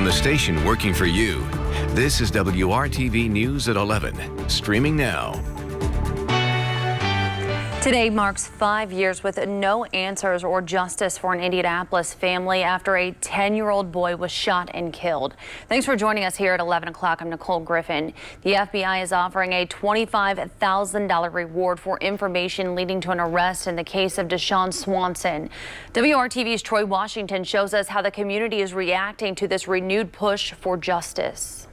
the station working for you. This is WRTV News at 11, streaming now. Today marks 5 years with no answers or justice for an Indianapolis family after a 10-year-old boy was shot and killed. Thanks for joining us here at 11 o'clock. I'm Nicole Griffin. The FBI is offering a $25,000 reward for information leading to an arrest in the case of Deshaun Swanson. WRTV's Troy Washington shows us how the community is reacting to this renewed push for justice.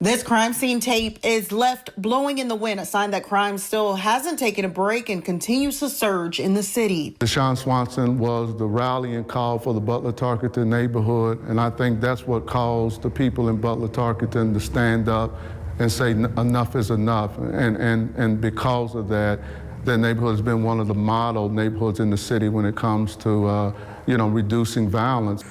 This crime scene tape is left blowing in the wind, a sign that crime still hasn't taken a break and continues to surge in the city. Deshaun Swanson was the rallying call for the Butler-Tarkington neighborhood, and I think that's what caused the people in Butler-Tarkington to stand up and say enough is enough. And because of that, the neighborhood has been one of the model neighborhoods in the city when it comes to, reducing violence.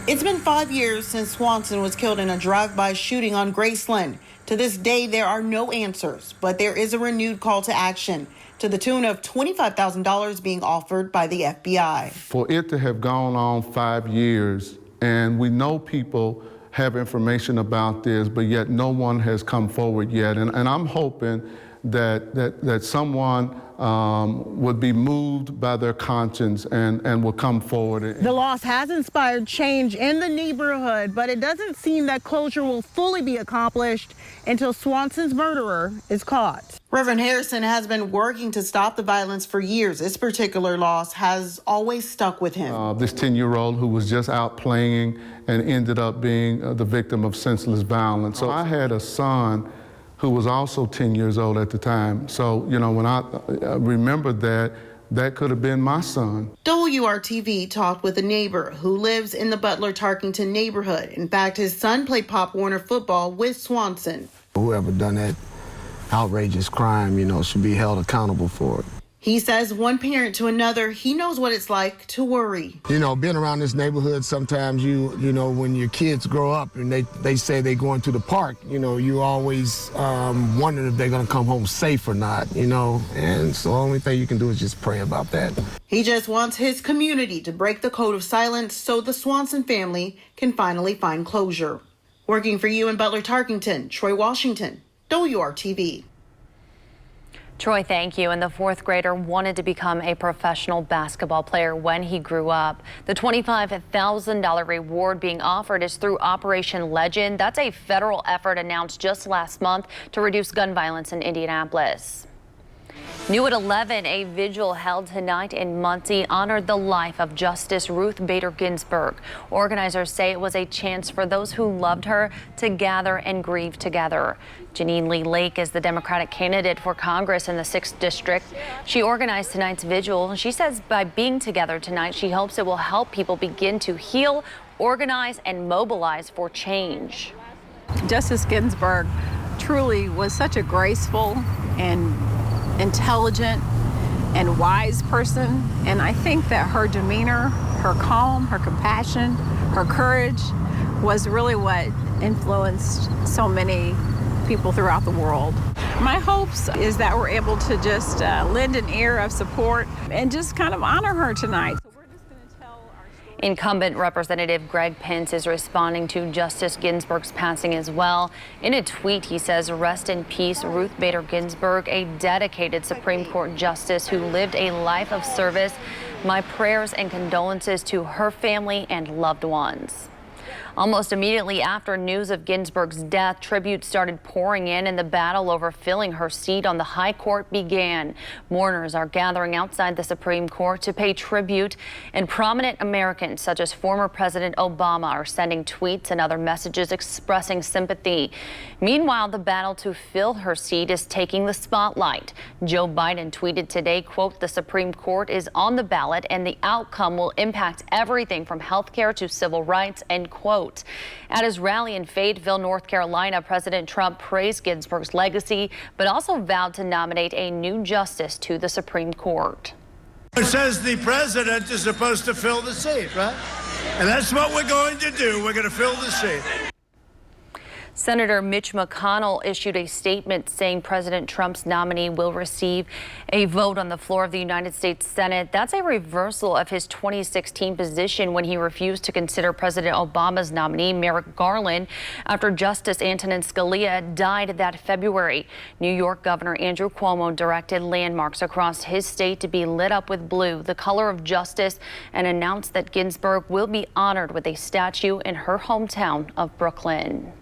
It's been 5 years since Swanson was killed in a drive-by shooting on Graceland. To this day, there are no answers, but there is a renewed call to action to the tune of $25,000 being offered by the FBI. For it to have gone on 5 years, and we know people have information about this, but yet no one has come forward yet. And I'm hoping that someone would be moved by their conscience and will come forward. The loss has inspired change in the neighborhood, but it doesn't seem that closure will fully be accomplished until Swanson's murderer is caught. Reverend Harrison has been working to stop the violence for years. This particular loss has always stuck with him. This 10-year-old who was just out playing and ended up being the victim of senseless violence. So I had a son who was also 10 years old at the time. So, when I remembered that could have been my son. WRTV talked with a neighbor who lives in the Butler-Tarkington neighborhood. In fact, his son played Pop Warner football with Swanson. Whoever done that outrageous crime, should be held accountable for it. He says one parent to another, he knows what it's like to worry. Being around this neighborhood, sometimes when your kids grow up and they say they're going to the park, you always wonder if they're going to come home safe or not, and so the only thing you can do is just pray about that. He just wants his community to break the code of silence so the Swanson family can finally find closure. Working for you in Butler-Tarkington, Troy Washington, WRTV. Troy, thank you. And the fourth grader wanted to become a professional basketball player when he grew up. The $25,000 reward being offered is through Operation Legend. That's a federal effort announced just last month to reduce gun violence in Indianapolis. New at 11, a vigil held tonight in Muncie honored the life of Justice Ruth Bader Ginsburg. Organizers say it was a chance for those who loved her to gather and grieve together. Janine Lee Lake is the Democratic candidate for Congress in the 6th District. She organized tonight's vigil. She says by being together tonight, she hopes it will help people begin to heal, organize, and mobilize for change. Justice Ginsburg truly was such a graceful and intelligent and wise person, and I think that her demeanor, her calm, her compassion, her courage was really what influenced so many people throughout the world. My hopes is that we're able to just lend an ear of support and just kind of honor her tonight. Incumbent Representative Greg Pence is responding to Justice Ginsburg's passing as well. In a tweet, he says, "Rest in peace, Ruth Bader Ginsburg, a dedicated Supreme Court justice who lived a life of service. My prayers and condolences to her family and loved ones." Almost immediately after news of Ginsburg's death, tributes started pouring in and the battle over filling her seat on the high court began. Mourners are gathering outside the Supreme Court to pay tribute, and prominent Americans such as former President Obama are sending tweets and other messages expressing sympathy. Meanwhile, the battle to fill her seat is taking the spotlight. Joe Biden tweeted today, quote, "The Supreme Court is on the ballot and the outcome will impact everything from health care to civil rights," end quote. At his rally in Fayetteville, North Carolina, President Trump praised Ginsburg's legacy, but also vowed to nominate a new justice to the Supreme Court. It says the president is supposed to fill the seat, right? And that's what we're going to do. We're going to fill the seat. Senator Mitch McConnell issued a statement saying President Trump's nominee will receive a vote on the floor of the United States Senate. That's a reversal of his 2016 position when he refused to consider President Obama's nominee, Merrick Garland, after Justice Antonin Scalia died that February. New York Governor Andrew Cuomo directed landmarks across his state to be lit up with blue, the color of justice, and announced that Ginsburg will be honored with a statue in her hometown of Brooklyn.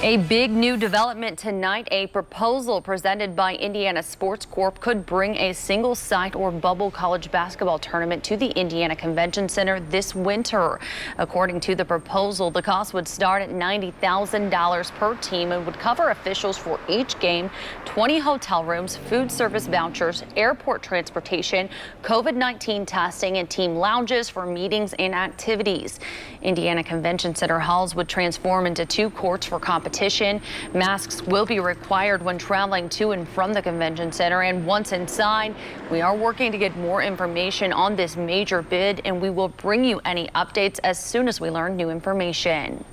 A big new development tonight. A proposal presented by Indiana Sports Corp could bring a single site or bubble college basketball tournament to the Indiana Convention Center this winter. According to the proposal, the cost would start at $90,000 per team and would cover officials for each game, 20 hotel rooms, food service vouchers, airport transportation, COVID-19 testing, and team lounges for meetings and activities. Indiana Convention Center halls would transform into 2 courts for competition. Masks will be required when traveling to and from the convention center. And once inside, we are working to get more information on this major bid, and we will bring you any updates as soon as we learn new information.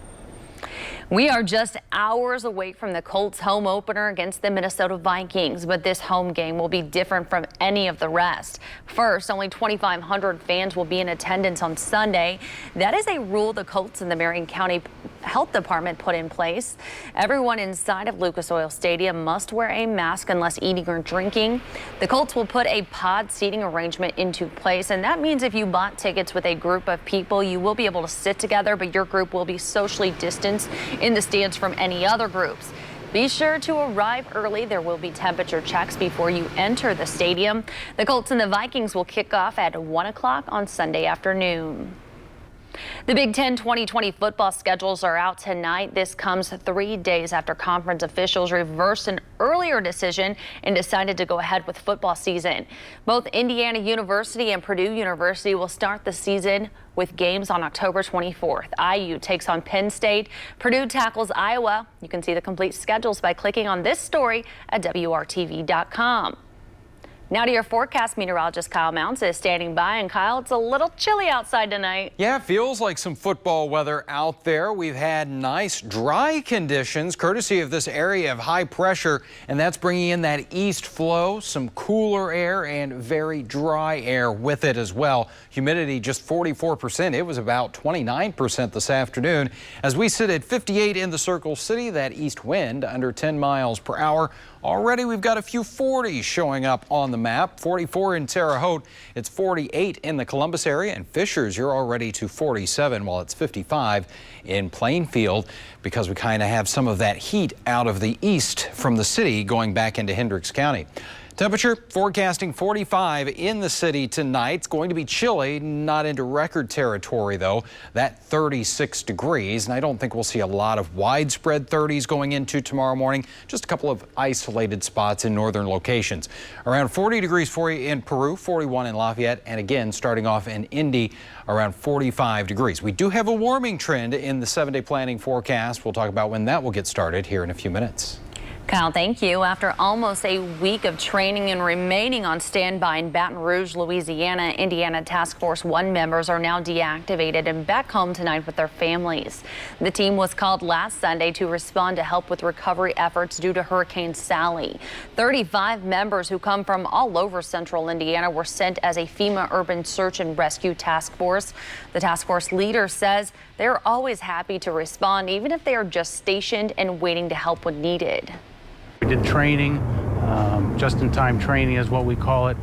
We are just hours away from the Colts home opener against the Minnesota Vikings, but this home game will be different from any of the rest. First, only 2,500 fans will be in attendance on Sunday. That is a rule the Colts and the Marion County Health Department put in place. Everyone inside of Lucas Oil Stadium must wear a mask unless eating or drinking. The Colts will put a pod seating arrangement into place, and that means if you bought tickets with a group of people, you will be able to sit together, but your group will be socially distanced in the stands from any other groups. Be sure to arrive early. There will be temperature checks before you enter the stadium. The Colts and the Vikings will kick off at 1 o'clock on Sunday afternoon. The Big Ten 2020 football schedules are out tonight. This comes 3 days after conference officials reversed an earlier decision and decided to go ahead with football season. Both Indiana University and Purdue University will start the season with games on October 24th. IU takes on Penn State. Purdue tackles Iowa. You can see the complete schedules by clicking on this story at WRTV.com. Now to your forecast. Meteorologist Kyle Mounts is standing by. And Kyle, it's a little chilly outside tonight. Yeah, it feels like some football weather out there. We've had nice dry conditions courtesy of this area of high pressure, and that's bringing in that east flow, some cooler air and very dry air with it as well. Humidity just 44%. It was about 29% this afternoon. As we sit at 58 in the Circle City, that east wind under 10 miles per hour. Already we've got a few 40s showing up on the map. 44 in Terre Haute. It's 48 in the Columbus area, and Fishers, you're already to 47, while it's 55 in Plainfield, because we kind of have some of that heat out of the east from the city going back into Hendricks County. Temperature forecasting 45 in the city tonight. It's going to be chilly, not into record territory though. That 36 degrees, and I don't think we'll see a lot of widespread 30s going into tomorrow morning. Just a couple of isolated spots in northern locations. Around 40 degrees for you in Peru, 41 in Lafayette, and again starting off in Indy around 45 degrees. We do have a warming trend in the 7-day planning forecast. We'll talk about when that will get started here in a few minutes. Kyle, thank you. After almost a week of training and remaining on standby in Baton Rouge, Louisiana, Indiana Task Force 1 members are now deactivated and back home tonight with their families. The team was called last Sunday to respond to help with recovery efforts due to Hurricane Sally. 35 members who come from all over central Indiana were sent as a FEMA Urban Search and Rescue Task Force. The task force leader says they're always happy to respond, even if they are just stationed and waiting to help when needed. We did training, just-in-time training is what we call it,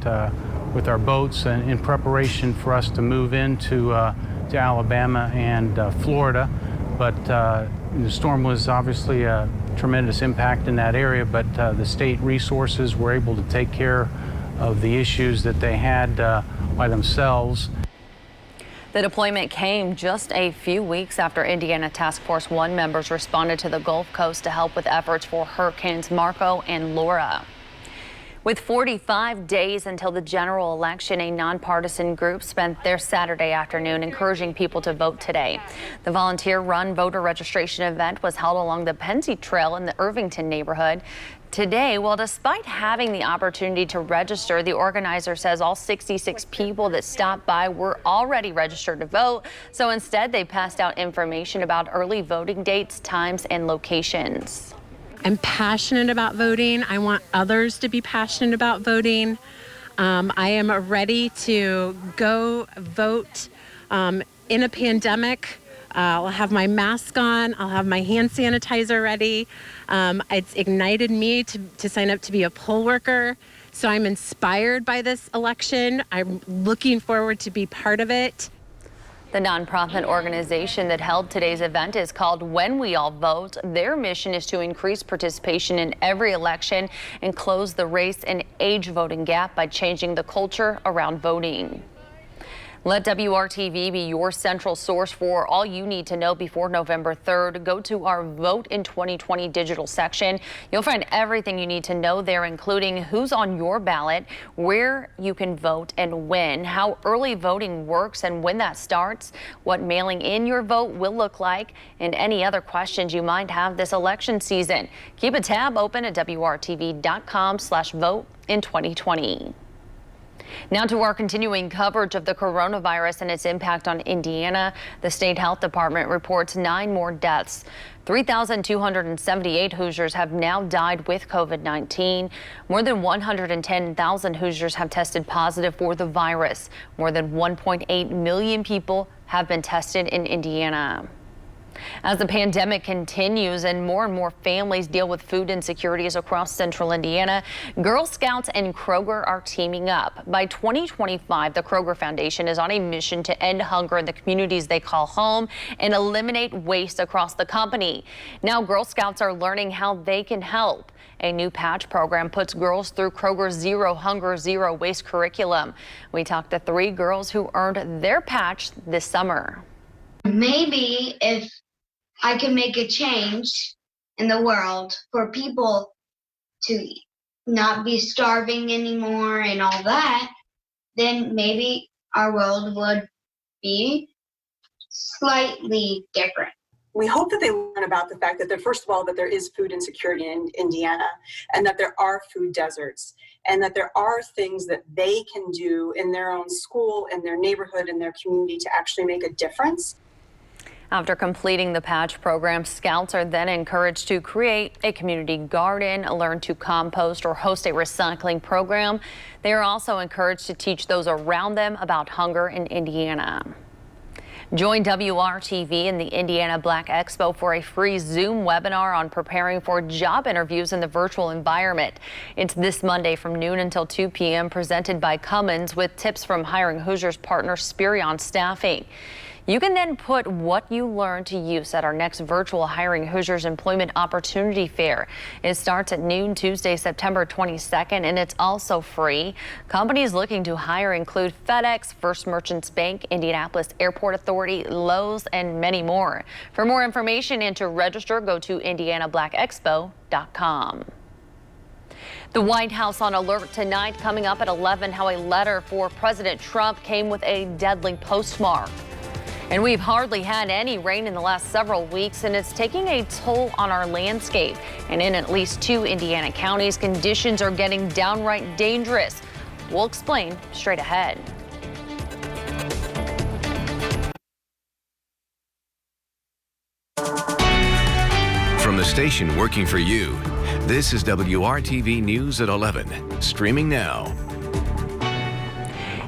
with our boats in preparation for us to move into to Alabama and Florida. But the storm was obviously a tremendous impact in that area, but the state resources were able to take care of the issues that they had by themselves. The deployment came just a few weeks after Indiana Task Force 1 members responded to the Gulf Coast to help with efforts for Hurricanes Marco and Laura. With 45 days until the general election, a nonpartisan group spent their Saturday afternoon encouraging people to vote today. The volunteer-run voter registration event was held along the Pennsy Trail in the Irvington neighborhood. today. Well, despite having the opportunity to register, the organizer says all 66 people that stopped by were already registered to vote. So instead, they passed out information about early voting dates, times, and locations. I'm passionate about voting. I want others to be passionate about voting. I am ready to go vote in a pandemic. I'll have my mask on. I'll have my hand sanitizer ready. It's ignited me to sign up to be a poll worker. So I'm inspired by this election. I'm looking forward to be part of it. The nonprofit organization that held today's event is called When We All Vote. Their mission is to increase participation in every election and close the race and age voting gap by changing the culture around voting. Let WRTV be your central source for all you need to know before November 3rd. Go to our Vote in 2020 digital section. You'll find everything you need to know there, including who's on your ballot, where you can vote and when, how early voting works and when that starts, what mailing in your vote will look like, and any other questions you might have this election season. Keep a tab open at WRTV.com/vote in 2020. Now to our continuing coverage of the coronavirus and its impact on Indiana. The state health department reports 9 more deaths. 3,278 Hoosiers have now died with COVID-19. More than 110,000 Hoosiers have tested positive for the virus. More than 1.8 million people have been tested in Indiana. As the pandemic continues and more families deal with food insecurities across central Indiana, Girl Scouts and Kroger are teaming up. By 2025, the Kroger Foundation is on a mission to end hunger in the communities they call home and eliminate waste across the company. Now, Girl Scouts are learning how they can help. A new patch program puts girls through Kroger's Zero Hunger, Zero Waste curriculum. We talked to 3 girls who earned their patch this summer. Maybe if I can make a change in the world for people to not be starving anymore and all that, then maybe our world would be slightly different. We hope that they learn about the fact that first of all, that there is food insecurity in Indiana, and that there are food deserts, and that there are things that they can do in their own school, in their neighborhood, in their community to actually make a difference. After completing the patch program, scouts are then encouraged to create a community garden, learn to compost, or host a recycling program. They are also encouraged to teach those around them about hunger in Indiana. Join WRTV and the Indiana Black Expo for a free Zoom webinar on preparing for job interviews in the virtual environment. It's this Monday from noon until 2 p.m. presented by Cummins with tips from Hiring Hoosiers partner Spirion Staffing. You can then put what you learned to use at our next virtual Hiring Hoosiers Employment Opportunity Fair. It starts at noon Tuesday, September 22nd, and it's also free. Companies looking to hire include FedEx, First Merchants Bank, Indianapolis Airport Authority, Lowe's, and many more. For more information and to register, go to indianablackexpo.com. The White House on alert tonight. Coming up at 11, how a letter for President Trump came with a deadly postmark. And we've hardly had any rain in the last several weeks, and it's taking a toll on our landscape. And in at least 2 Indiana counties, conditions are getting downright dangerous. We'll explain straight ahead. From the station working for you, this is WRTV News at 11, streaming now.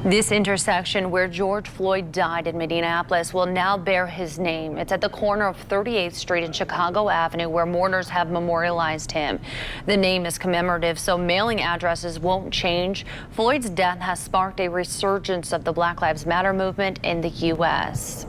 This intersection where George Floyd died in Indianapolis will now bear his name. It's at the corner of 38th Street and Chicago Avenue where mourners have memorialized him. The name is commemorative, so mailing addresses won't change. Floyd's death has sparked a resurgence of the Black Lives Matter movement in the U.S.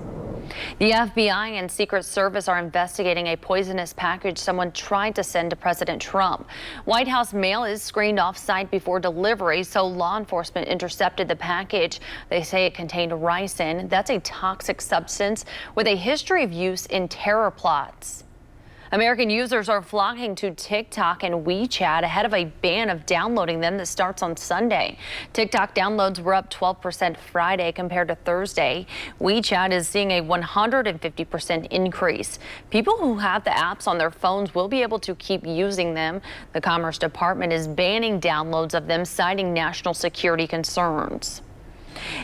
The FBI and Secret Service are investigating a poisonous package someone tried to send to President Trump. White House mail is screened off-site before delivery, so law enforcement intercepted the package. They say it contained ricin. That's a toxic substance with a history of use in terror plots. American users are flocking to TikTok and WeChat ahead of a ban of downloading them that starts on Sunday. TikTok downloads were up 12% Friday compared to Thursday. WeChat is seeing a 150% increase. People who have the apps on their phones will be able to keep using them. The Commerce Department is banning downloads of them, citing national security concerns.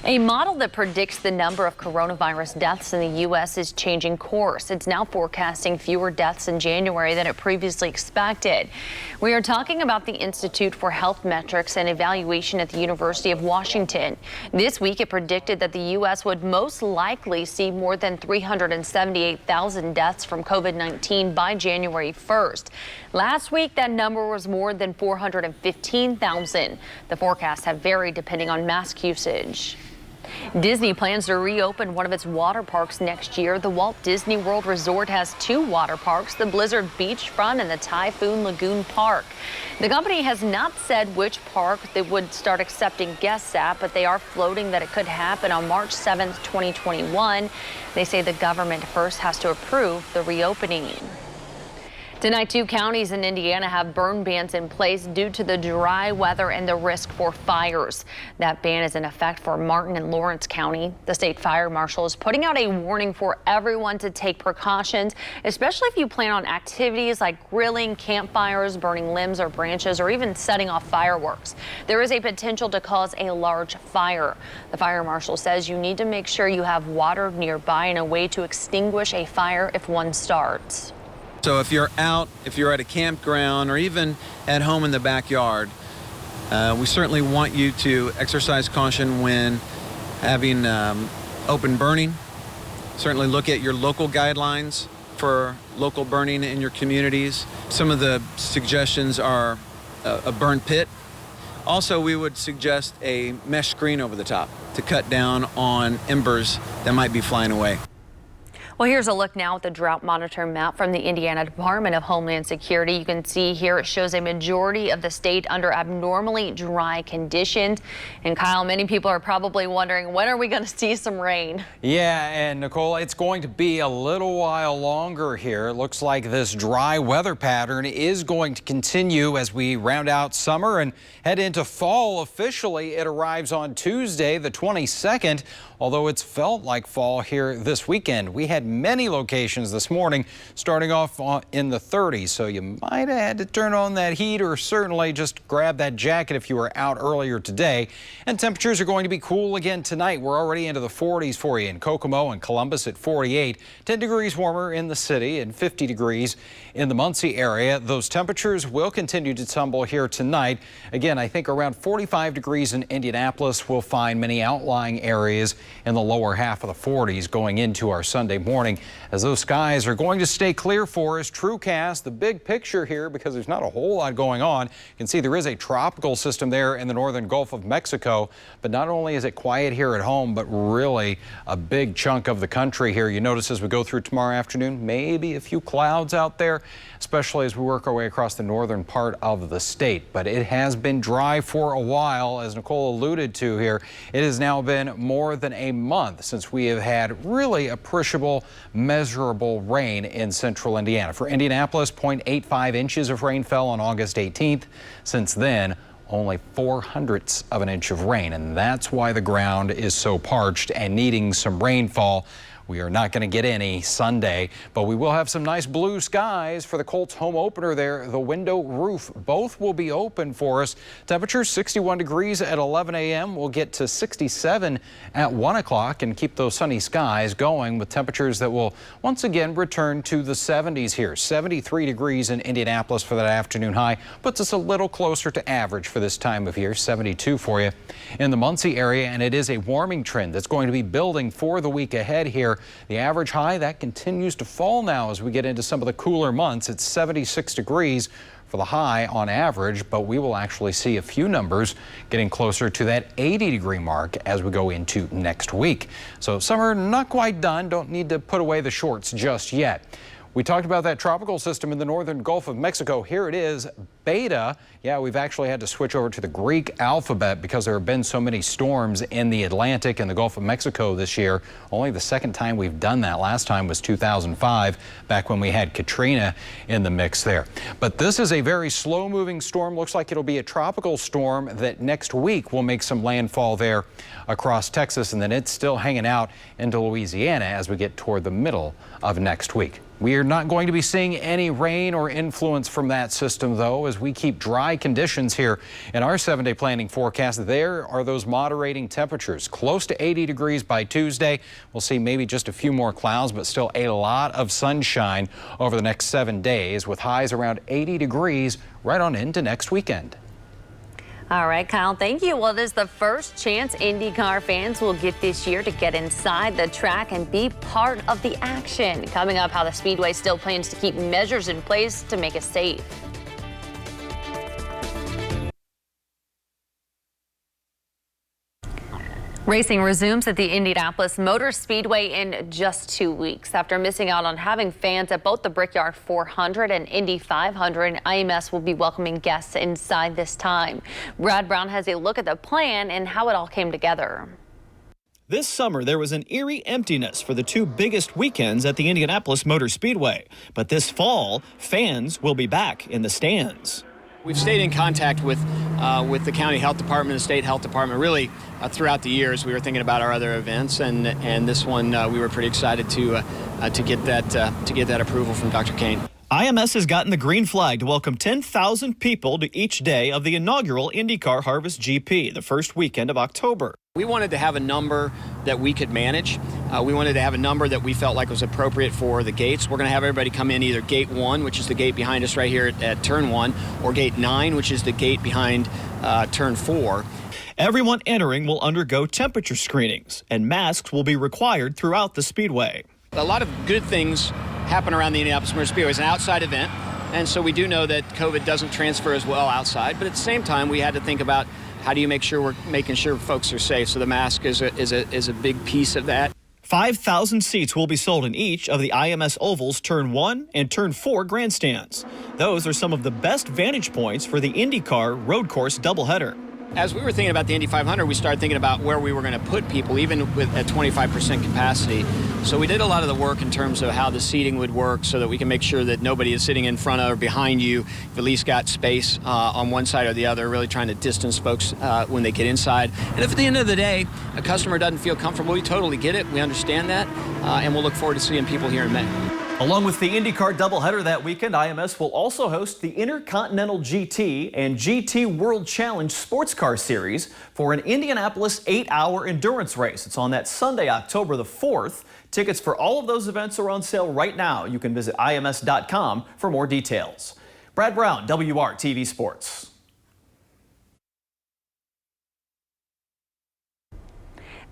A model that predicts the number of coronavirus deaths in the U.S. is changing course. It's now forecasting fewer deaths in January than it previously expected. We are talking about the Institute for Health Metrics and Evaluation at the University of Washington. This week, it predicted that the U.S. would most likely see more than 378,000 deaths from COVID-19 by January 1st. Last week, that number was more than 415,000. The forecasts have varied depending on mask usage. Disney plans to reopen one of its water parks next year. The Walt Disney World Resort has two water parks, the Blizzard Beachfront and the Typhoon Lagoon Park. The company has not said which park they would start accepting guests at, but they are floating that it could happen on March 7th, 2021. They say the government first has to approve the reopening. Tonight, 2 counties in Indiana have burn bans in place due to the dry weather and the risk for fires. That ban is in effect for Martin and Lawrence County. The state fire marshal is putting out a warning for everyone to take precautions, especially if you plan on activities like grilling, campfires, burning limbs or branches, or even setting off fireworks. There is a potential to cause a large fire. The fire marshal says you need to make sure you have water nearby and a way to extinguish a fire if one starts. So if you're out, if you're at a campground, or even at home in the backyard, we certainly want you to exercise caution when having open burning. Certainly look at your local guidelines for local burning in your communities. Some of the suggestions are a burn pit. Also, we would suggest a mesh screen over the top to cut down on embers that might be flying away. Well, here's a look now at the drought monitor map from the Indiana Department of Homeland Security. You can see here it shows a majority of the state under abnormally dry conditions. And Kyle, many people are probably wondering, when are we going to see some rain? Yeah, and Nicole, it's going to be a little while longer here. It looks like this dry weather pattern is going to continue as we round out summer and head into fall. Officially, it arrives on Tuesday, the 22nd. Although it's felt like fall here this weekend. We had many locations this morning starting off in the 30s, so you might have had to turn on that heat or certainly just grab that jacket if you were out earlier today. And temperatures are going to be cool again tonight. We're already into the 40s for you in Kokomo and Columbus at 48, 10 degrees warmer in the city and 50 degrees in the Muncie area. Those temperatures will continue to tumble here tonight. Again, I think around 45 degrees in Indianapolis. We'll find many outlying areas in the lower half of the 40s going into our Sunday morning, as those skies are going to stay clear for us. TrueCast, the big picture here, because there's not a whole lot going on. You can see there is a tropical system there in the northern Gulf of Mexico, but not only is it quiet here at home, but really a big chunk of the country here. You notice as we go through tomorrow afternoon, maybe a few clouds out there, especially as we work our way across the northern part of the state. But it has been dry for a while, as Nicole alluded to here. It has now been more than a month since we have had really appreciable, measurable rain in central Indiana. For Indianapolis, 0.85 inches of rain fell on August 18th. Since then, only 0.04 of an inch of rain, and that's why the ground is so parched and needing some rainfall. We are not going to get any Sunday, but we will have some nice blue skies for the Colts home opener there. The window, roof, both will be open for us. Temperatures 61 degrees at 11 a.m. We'll get to 67 at 1 o'clock and keep those sunny skies going with temperatures that will once again return to the 70s here. 73 degrees in Indianapolis for that afternoon high. Puts us a little closer to average for this time of year. 72 for you in the Muncie area, and it is a warming trend that's going to be building for the week ahead here. The average high, that continues to fall now as we get into some of the cooler months. It's 76 degrees for the high on average, but we will actually see a few numbers getting closer to that 80-degree mark as we go into next week. So summer not quite done. Don't need to put away the shorts just yet. We talked about that tropical system in the northern Gulf of Mexico. Here it is, Beta. Yeah, we've actually had to switch over to the Greek alphabet because there have been so many storms in the Atlantic and the Gulf of Mexico this year. Only the second time we've done that. Last time was 2005, back when we had Katrina in the mix there. But this is a very slow-moving storm. Looks like it'll be a tropical storm that next week will make some landfall there across Texas, and then it's still hanging out into Louisiana as we get toward the middle of next week. We are not going to be seeing any rain or influence from that system, though, as we keep dry conditions here in our 7-day planning forecast. There are those moderating temperatures, close to 80 degrees by Tuesday. We'll see maybe just a few more clouds, but still a lot of sunshine over the next 7 days, with highs around 80 degrees right on into next weekend. All right, Kyle, thank you. Well, it is the first chance IndyCar fans will get this year to get inside the track and be part of the action. Coming up, how the Speedway still plans to keep measures in place to make it safe. Racing resumes at the Indianapolis Motor Speedway in just 2 weeks. After missing out on having fans at both the Brickyard 400 and Indy 500, IMS will be welcoming guests inside this time. Brad Brown has a look at the plan and how it all came together. This summer, there was an eerie emptiness for the two biggest weekends at the Indianapolis Motor Speedway. But this fall, fans will be back in the stands. We've stayed in contact with the county health department, the state health department, really throughout the years. We were thinking about our other events, and this one we were pretty excited to get that approval from Dr. Kane. IMS has gotten the green flag to welcome 10,000 people to each day of the inaugural IndyCar Harvest GP, the first weekend of October. We wanted to have a number that we could manage. We wanted to have a number that we felt like was appropriate for the gates. We're going to have everybody come in either gate 1, which is the gate behind us right here at turn 1, or gate 9, which is the gate behind turn 4. Everyone entering will undergo temperature screenings, and masks will be required throughout the speedway. A lot of good things happen around the Indianapolis Motor Speedway. It's an outside event, and so we do know that COVID doesn't transfer as well outside, but at the same time we had to think about how do you make sure we're making sure folks are safe. So the mask is a big piece of that. 5,000 seats will be sold in each of the IMS Ovals Turn 1 and Turn 4 grandstands. Those are some of the best vantage points for the IndyCar road course doubleheader. As we were thinking about the Indy 500, we started thinking about where we were going to put people, even with at 25% capacity. So we did a lot of the work in terms of how the seating would work so that we can make sure that nobody is sitting in front of or behind you. You've at least got space on one side or the other, really trying to distance folks when they get inside. And if at the end of the day, a customer doesn't feel comfortable, we totally get it. We understand that. And we'll look forward to seeing people here in May. Along with the IndyCar doubleheader that weekend, IMS will also host the Intercontinental GT and GT World Challenge Sports Car Series for an Indianapolis 8-hour endurance race. It's on that Sunday, October the 4th. Tickets for all of those events are on sale right now. You can visit IMS.com for more details. Brad Brown, WRTV Sports.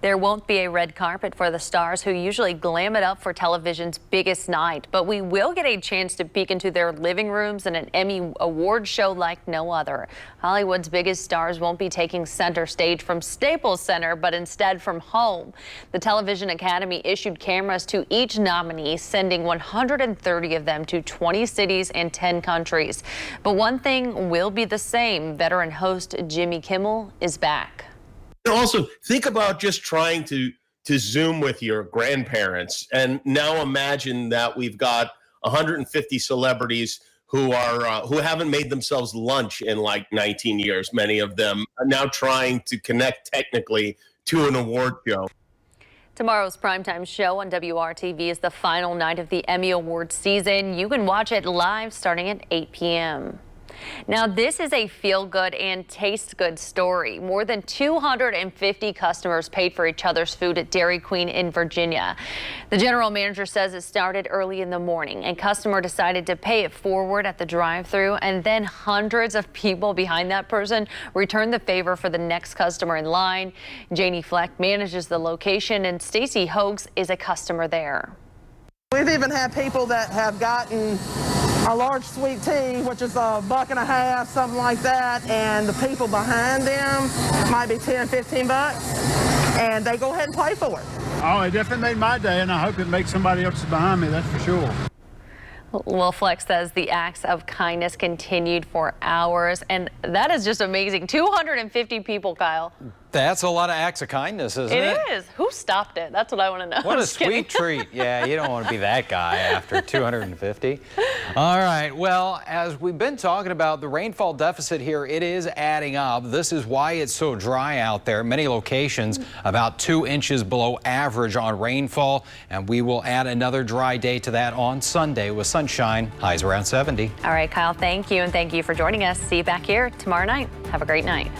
There won't be a red carpet for the stars who usually glam it up for television's biggest night, but we will get a chance to peek into their living rooms in an Emmy Awards show like no other. Hollywood's biggest stars won't be taking center stage from Staples Center, but instead from home. The Television Academy issued cameras to each nominee, sending 130 of them to 20 cities and 10 countries. But one thing will be the same. Veteran host Jimmy Kimmel is back. Also, think about just trying to Zoom with your grandparents, and now imagine that we've got 150 celebrities who haven't made themselves lunch in like 19 years. Many of them are now trying to connect technically to an award show. Tomorrow's primetime show on WRTV is the final night of the Emmy Awards season. You can watch it live starting at 8 p.m. Now, this is a feel-good and taste-good story. More than 250 customers paid for each other's food at Dairy Queen in Virginia. The general manager says it started early in the morning. A customer decided to pay it forward at the drive-thru, and then hundreds of people behind that person returned the favor for the next customer in line. Janie Fleck manages the location, and Stacy Hoax is a customer there. We've even had people that have gotten a large sweet tea, which is $1.50, something like that, and the people behind them might be 10, 15 bucks, and they go ahead and pay for it. Oh, it definitely made my day, and I hope it makes somebody else behind me, that's for sure. Well, Flex says the acts of kindness continued for hours, and that is just amazing. 250 people, Kyle. That's a lot of acts of kindness, isn't it? It is. Who stopped it? That's what I want to know. What a sweet treat. Yeah, you don't want to be that guy after 250. All right, well, as we've been talking about the rainfall deficit here, it is adding up. This is why it's so dry out there. Many locations about 2 inches below average on rainfall, and we will add another dry day to that on Sunday with sunshine, highs around 70. All right, Kyle, thank you, and thank you for joining us. See you back here tomorrow night. Have a great night.